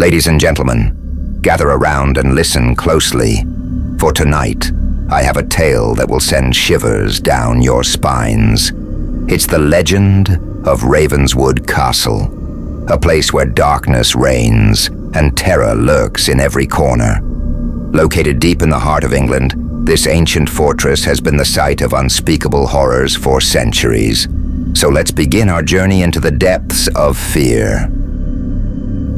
Ladies and gentlemen, gather around and listen closely, for tonight I have a tale that will send shivers down your spines. It's the legend of Ravenswood Castle, a place where darkness reigns and terror lurks in every corner. Located deep in the heart of England, this ancient fortress has been the site of unspeakable horrors for centuries. So let's begin our journey into the depths of fear.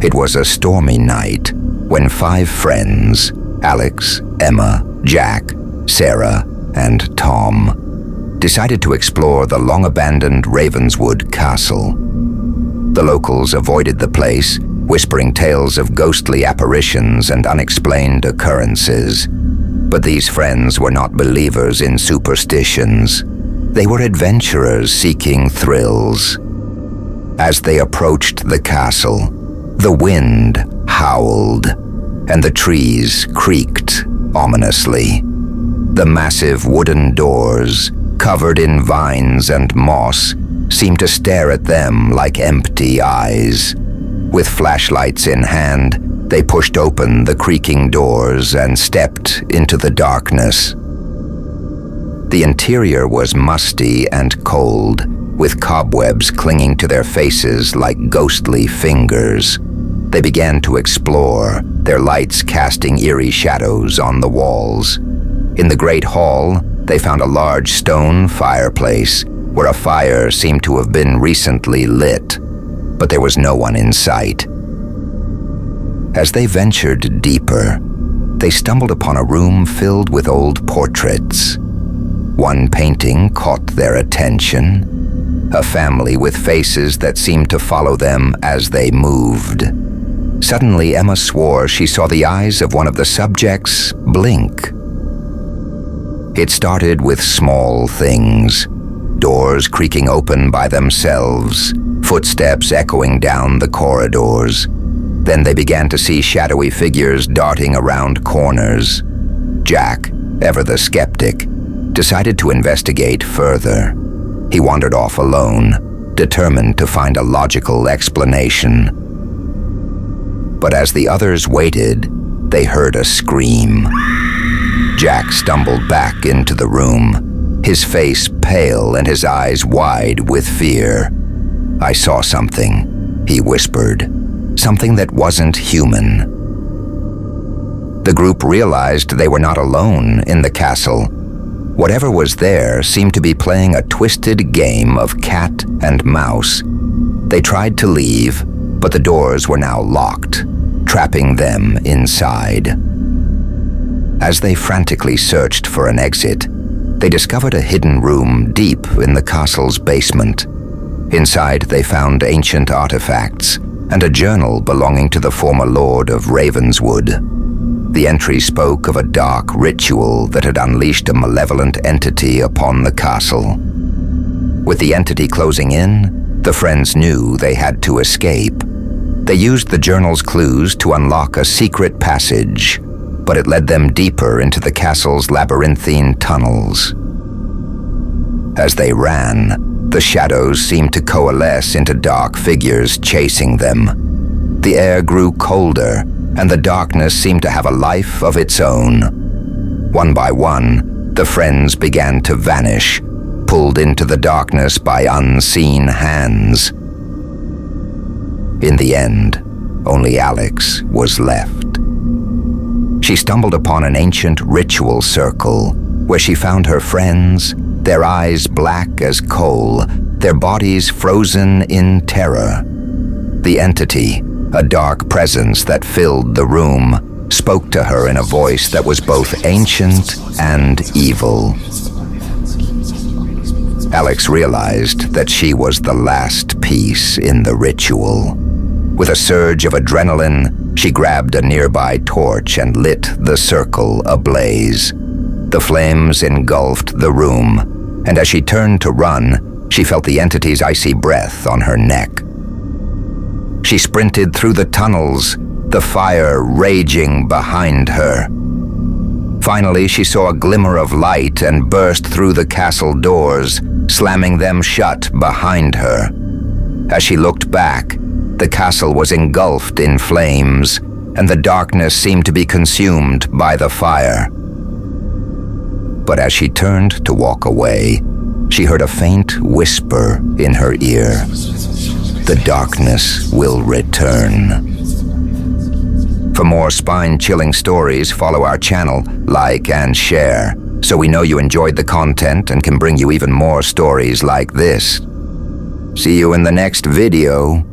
It was a stormy night when 5 friends, Alex, Emma, Jack, Sarah, and Tom, decided to explore the long-abandoned Ravenswood Castle. The locals avoided the place, whispering tales of ghostly apparitions and unexplained occurrences. But these friends were not believers in superstitions. They were adventurers seeking thrills. As they approached the castle, the wind howled, and the trees creaked ominously. The massive wooden doors, covered in vines and moss, seemed to stare at them like empty eyes. With flashlights in hand, they pushed open the creaking doors and stepped into the darkness. The interior was musty and cold, with cobwebs clinging to their faces like ghostly fingers. They began to explore, their lights casting eerie shadows on the walls. In the great hall, they found a large stone fireplace, where a fire seemed to have been recently lit, but there was no one in sight. As they ventured deeper, they stumbled upon a room filled with old portraits. One painting caught their attention, a family with faces that seemed to follow them as they moved. Suddenly, Emma swore she saw the eyes of one of the subjects blink. It started with small things, doors creaking open by themselves, footsteps echoing down the corridors. Then they began to see shadowy figures darting around corners. Jack, ever the skeptic, decided to investigate further. He wandered off alone, determined to find a logical explanation. But as the others waited, they heard a scream. Jack stumbled back into the room, his face pale and his eyes wide with fear. "I saw something," he whispered. "Something that wasn't human." The group realized they were not alone in the castle. Whatever was there seemed to be playing a twisted game of cat and mouse. They tried to leave, but the doors were now locked, trapping them inside. As they frantically searched for an exit, they discovered a hidden room deep in the castle's basement. Inside, they found ancient artifacts and a journal belonging to the former lord of Ravenswood. The entry spoke of a dark ritual that had unleashed a malevolent entity upon the castle. With the entity closing in, the friends knew they had to escape. They used the journal's clues to unlock a secret passage, but it led them deeper into the castle's labyrinthine tunnels. As they ran, the shadows seemed to coalesce into dark figures chasing them. The air grew colder, and the darkness seemed to have a life of its own. One by one, the friends began to vanish, pulled into the darkness by unseen hands. In the end, only Alex was left. She stumbled upon an ancient ritual circle, where she found her friends, their eyes black as coal, their bodies frozen in terror. The entity, a dark presence that filled the room, spoke to her in a voice that was both ancient and evil. Alex realized that she was the last piece in the ritual. With a surge of adrenaline, she grabbed a nearby torch and lit the circle ablaze. The flames engulfed the room, and as she turned to run, she felt the entity's icy breath on her neck. She sprinted through the tunnels, the fire raging behind her. Finally, she saw a glimmer of light and burst through the castle doors, slamming them shut behind her. As she looked back, The castle was engulfed in flames, and the darkness seemed to be consumed by the fire. But as she turned to walk away, she heard a faint whisper in her ear. The darkness will return. For more spine-chilling stories, follow our channel, like and share, so we know you enjoyed the content and can bring you even more stories like this. See you in the next video.